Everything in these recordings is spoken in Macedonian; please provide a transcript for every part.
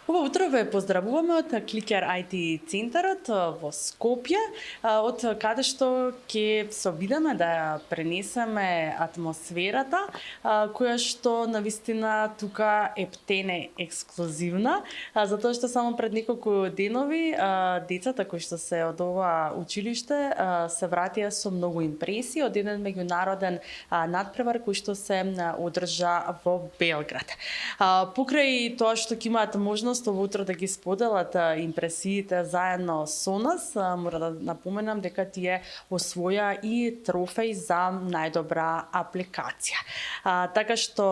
Ова утро ве поздравуваме од Кликер IT центарот во Скопје, од каде што ќе се обидеме да ја пренесеме атмосферата, која што навистина тука е птене ексклузивна, затоа што само пред неколку денови децата кои што се од ова училиште се вратија со многу импресии од еден меѓународен надпревар кој што се одржа во Белград. Покрај тоа што ќе имаат можност ово утро да ги споделат импресиите заедно со нас, мора да напоменам дека тие освоја и трофеј за најдобра апликација. Така што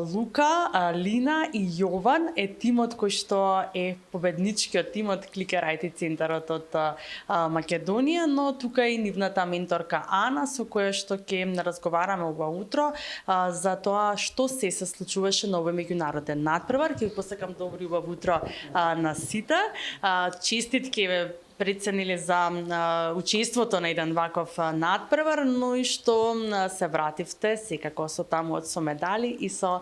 Лука, Лина и Јован е тимот кој што е победничкиот тим од Кликер IT центарот од Македонија, но тука и нивната менторка Ана со која што ќе разговараме ова утро за тоа што се случуваше на овој меѓународен надпревар. Ќе ви посакам добро убаво утро на сите. Честитки ве прецениле за учеството на еден ваков надпревар, но и што се вративте секако со таму со медали и со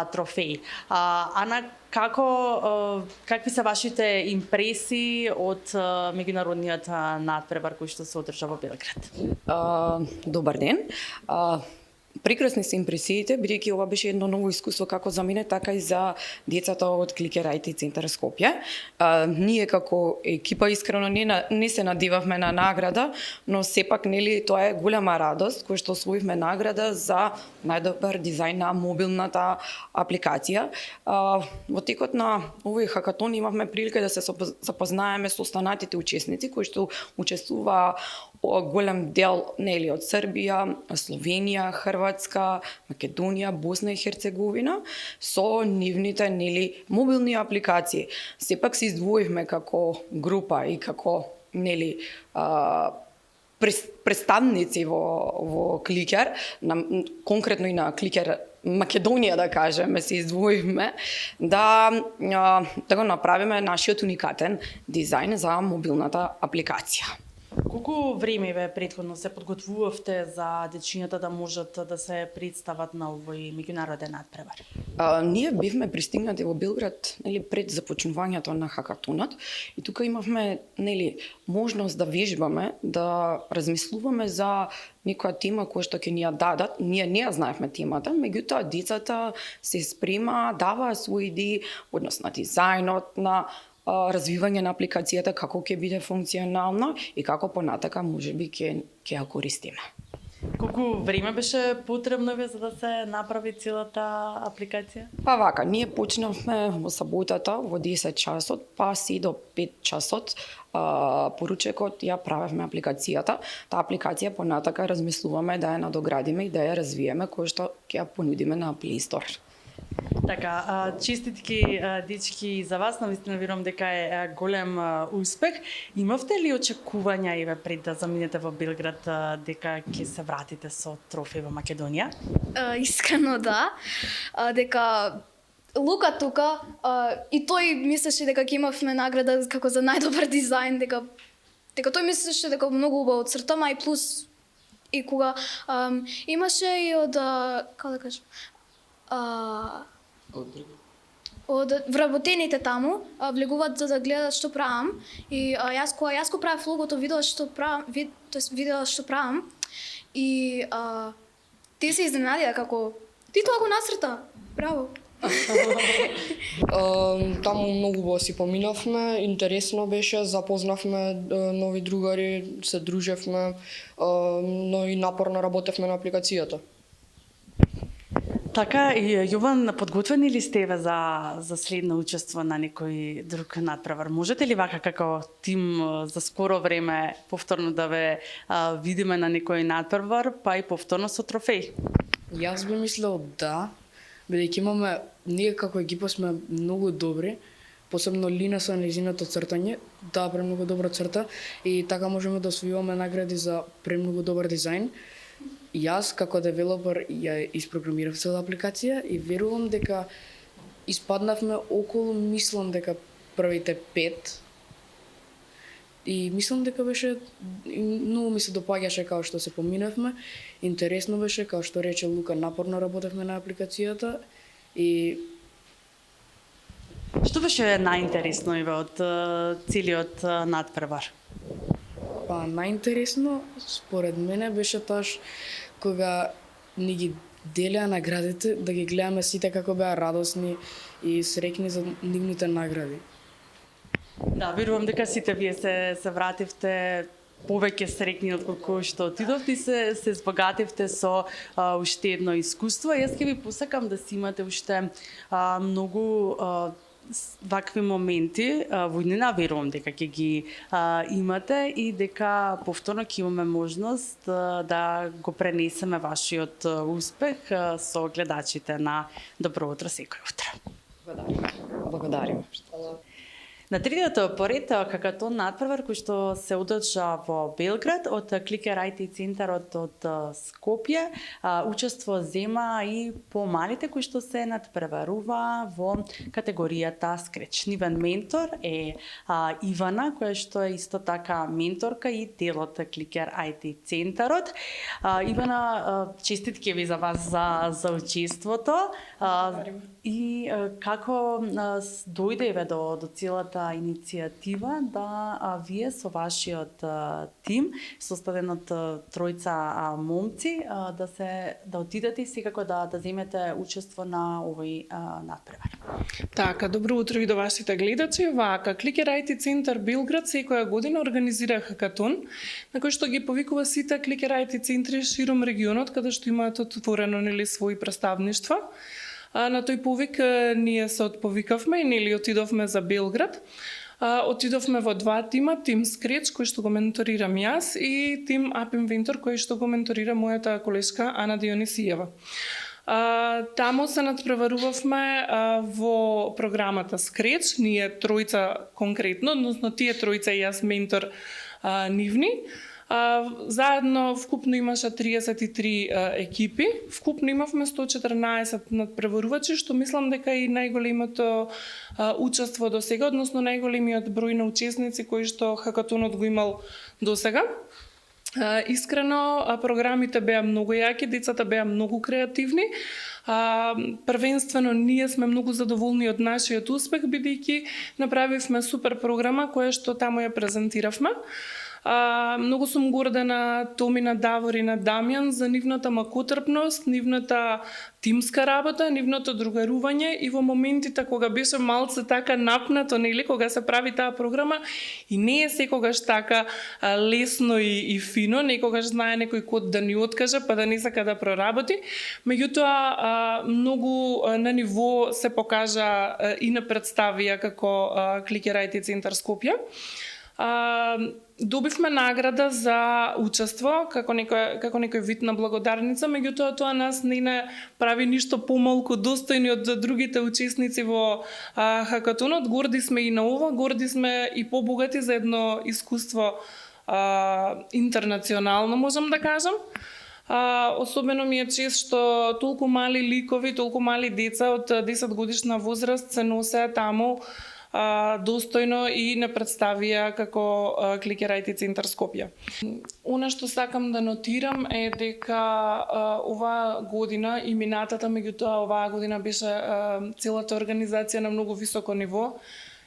трофеи. Ана, какви се вашите импресии од меѓународниот надпревар кој што се одржа во Белград? Добар ден. Прекрасни се импресиите, бидејќи ова беше едно ново искуство како за мене, така и за децата од Кликер IT центар Скопје. Ние како екипа искрено не се надевавме на награда, но сепак нели тоа е голема радост која што освоивме награда за најдобар дизајн на мобилната апликација. Во текот на овој хакатон имавме прилика да се запознаеме со останатите учесници кои што учествуваа голем дел нели од Србија, Словенија, Хрватска, Македонија, Босна и Херцеговина со нивните нели мобилни апликации. Сепак се издвоивме како група и како нели представници во Кликер, конкретно и на Кликер Македонија да кажеме, се издвоивме да го направиме нашиот уникатен дизајн за мобилната апликација. Колку време ве претходно се подготвувавте за дечињата да можат да се представат на овој меѓународен надпревар? Ние бевме пристигнати во Белград нели пред започнувањето на хакатонот и тука имавме нели можност да вежбаме, да размислуваме за некоја тема која што ќе ни ја дадат. Ние не ја знаевме темата, меѓутоа децата се спрема, даваа свои идеи односно на дизајнот, на развивање на апликацијата, како ќе биде функционална и како понатака можеби ќе ја користиме. Колку време беше потребно за да се направи целата апликација? Па вака, ние почнавме во саботата во 10 часот, па си до 5 часот поручекот ја правевме апликацијата. Таа апликација понатака размислуваме да ја надоградиме и да ја развиеме, кој што ќе ја понудиме на Play Store. Така, честитки дечки за вас, навистина верувам дека е голем успех. Имавте ли очекувања еве пред да заминете во Белград дека ќе се вратите со трофеј во Македонија? Искрено да, дека Лука тука и тој мислеше дека ќе имавме награда како за најдобар дизајн, дека тој мислеше дека многу убаво цртама и плюс и кога имаше и од како да кажам од вработените таму влегуваат за да гледат што правам и јас го правев логото, видела што правам и те се изненадија како ти тоа го нацрта. Браво. Таму многу убаво си поминавме, интересно беше, запознавме нови другари, се дружевме, но и напорно работевме на апликацијата. Така, Јован, подготвени ли сте за следно учество на некој друг надпревар? Можете ли вака како тим за скоро време повторно да ве видиме на некој надпревар, па и повторно со трофеј? Јас би мислел да, бидејќи ние како екипа сме многу добри, посебно Лина со нејзиното цртање, да, премногу добро црта и така можеме да освојуваме награди за премногу добар дизајн. Јас како девелопер ја испрограмирав цела апликација и верувам дека испаднавме околу, мислам дека првите 5. И мислам дека беше многу ми се допаѓаше како што се поминавме. Интересно беше, како што рече Лука, напорно работевме на апликацијата и Што беше најинтересно Иве од целиот натпревар? Па најинтересно според мене беше тоа кога ни ги делеа наградите, да ги гледаме сите како беа радосни и среќни за нивните награди. Да, верувам дека сите вие се вративте повеќе среќни отколку што отидовте и се збогативте со уште едно искуство. Јас ќе ви посакам да си имате уште многу вакви моменти во иднина, верувам дека ќе ги имате и дека повторно ќе имаме можност да го пренесеме вашиот успех со гледачите на Добро утро секој утро. Благодарим. На третиот поред хакатон натпревар кој што се одржа во Белград од Кликер IT центарот од Скопје, учество зема и помалите кои што се натпреварува во категоријата скреч. Нивен ментор е Ивана, која што е исто така менторка и дел од Кликер IT центарот. Ивана, честитки ви за вас за учеството. И како дојде до целата иницијатива да вие со вашиот тим, составен од тројца момци, да отидете и секако да земете учество на овој натпревар. Така, добро утро и до вашите гледачи. Вака, Кликер IT центар Белград секоја година организира хакатон, на кој што ги повикува сите Кликер IT центри широм регионот, каде што имаат отворено своји представништва. На тој повик ние се отповикавме и отидовме за Белград. Отидовме во два тима, тим Скреч, кој што го менторирам јас, и тим Up Inventor, кој што го менторира мојата колешка Ана Дионисиева. Таму се надпреварувавме во програмата Скреч, ние тројца конкретно, односно тие тројца и јас ментор нивни. Заедно вкупно имаше 33 екипи, вкупно имавме 114 надпреварувачи, што мислам дека и најголемото учество до сега, односно најголемиот број на учесници кои што хакатонот го имал до сега. Искрено, програмите беа многу јаки, децата беа многу креативни. Првенствено ние сме многу задоволни од нашиот успех, бидејќи направивме супер програма која што таму ја презентиравме. Многу сум горда на Томи, на Давор и на Дамјан за нивната макотрпност, нивната тимска работа, нивното другарување и во моментите кога беше малце така напнато, нели, кога се прави таа програма и не е секогаш така лесно и фино, некогаш знае некој код да ни откаже па да не сака да проработи, меѓутоа многу на ниво се покажа и на представија како Кликер IT центар Скопје. Добивме награда за учество како некој вид на благодарница, меѓутоа тоа нас не прави ништо помалку достојни од другите учесници во хакатонот. Горди сме и на ова, горди сме и побогати за едно искуство интернационално, можам да кажам. Особено ми е чест што толку мали ликови, толку мали деца од 10 годишна возраст се носеа таму достојно и не представија како Кликер IT центар Скопје. Она што сакам да нотирам е дека оваа година и минатата, меѓутоа оваа година беше целата организација на многу високо ниво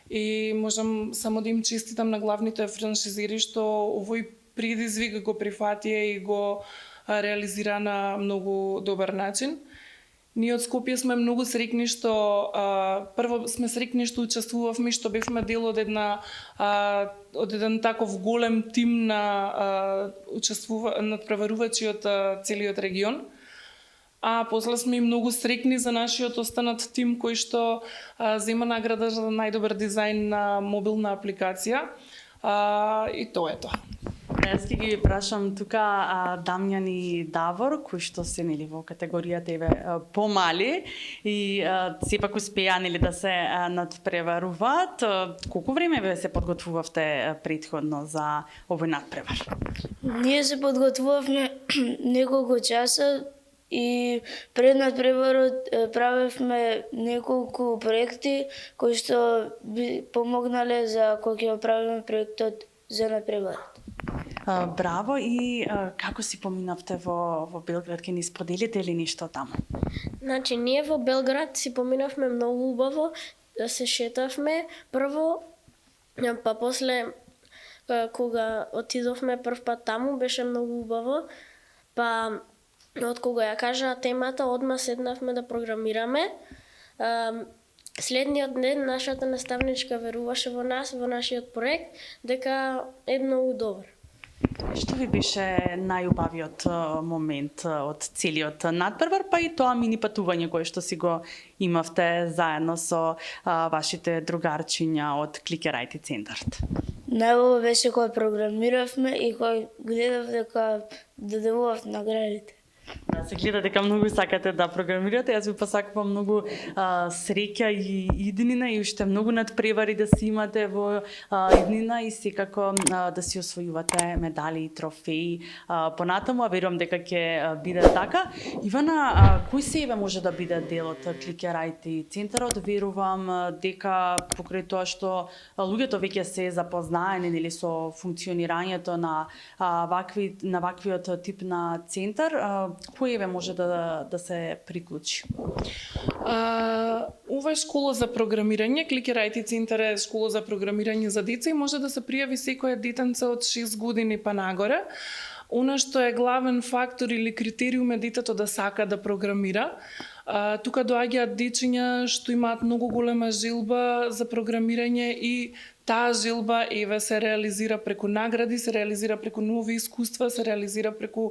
и можам само да им честитам на главните франшизери што овој предизвик го прифатија и го реализира на многу добар начин. Ние од Скопје сме многу среќни што прво сме среќни што учествувавме и што бевме дел од еден таков голем тим на надпреварувачи од целиот регион. А после сме и многу среќни за нашиот останат тим кој што зема награда за најдобар дизајн на мобилна апликација. И тоа е тоа. Јас ќе ги прашам тука Дамјан и Давор, кои што се нели во категоријата еве помали и сепак успеа нели да се надпреваруваат. Колку време ве се подготвувавте претходно за овој надпревар? Ние се подготвувавме неколку часа и пред надпреварот правевме неколку проекти кои што би помогнале за кога ќе правиме проектот за надпреварот. Браво, и како си поминавте во Белград, ќе ни споделите ли нешто таму? Значи, ние во Белград си поминавме многу убаво. да се шетавме прво, па после кога отидовме прв пат таму беше многу убаво, па од кога ја кажа темата одма седнавме да програмираме. Следниот ден нашата наставничка веруваше во нас, во нашиот проект, дека е многу добар. Што ви беше најубавиот момент од целиот надпревар, па и тоа мини патување кое што си го имавте заедно со вашите другарчиња од Clicker IT центарот? Најубаво беше кога програмиравме и кога гледав дека доделував наградите. Да, се гледа дека многу сакате да програмирате. Јас ви посакувам многу среќа и иднина и уште многу надпревари да си имате во иднина и секако да си освојувате медали и трофеи понатаму, а верувам дека ќе биде така. Ивана, кој се еве може да биде дел од Clicker IT центарот? Верувам дека покрај тоа што луѓето веќе се запознаени нели со функционирањето на ваквиот тип на центар, кој еве може да се приклучи? Ова е школа за програмирање. Clicker IT центар е школа за програмирање за деца и може да се пријави секој детенце од 6 години па нагоре. Она што е главен фактор или критериум е детето да сака да програмира. Тука доаѓаат дечиња што имаат многу голема желба за програмирање и таа желба еве се реализира преку награди, се реализира преку нови искуства, се реализира преку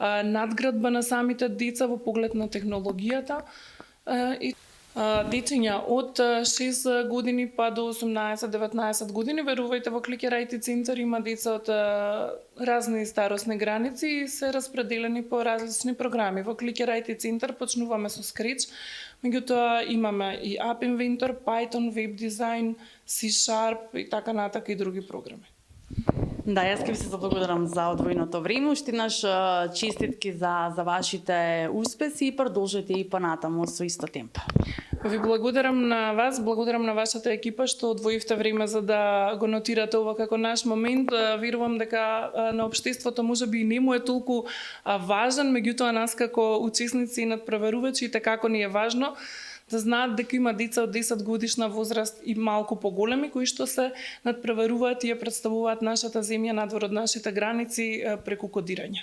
надградба на самите деца во поглед на технологијата. И дечиња од 6 години па до 18-19 години, верувајте, во Clicker IT центар има деца од разни старосни граници и се распределени по различни програми. Во Clicker IT центар почнуваме со Scratch, меѓутоа имаме и App Inventor, Python, Web Design, C# и така натака и други програми. Да, јас ќе ви се заблагодарам за одвоеното време. Уште еднаш честитки за вашите успеси и продолжете и понатаму со исто темпо. Ви благодарам на вас, благодарам на вашата екипа што одвоивте време за да го нотирате ова како наш момент. Верувам дека на општеството можеби и не му е толку важен, меѓутоа нас како учесници и надпреварувачи како ни е важно да знаат дека има деца од 10 годишна возраст и малку поголеми кои што се надпреваруваат и ја представуваат нашата земја надвор од нашите граници преку кодирање.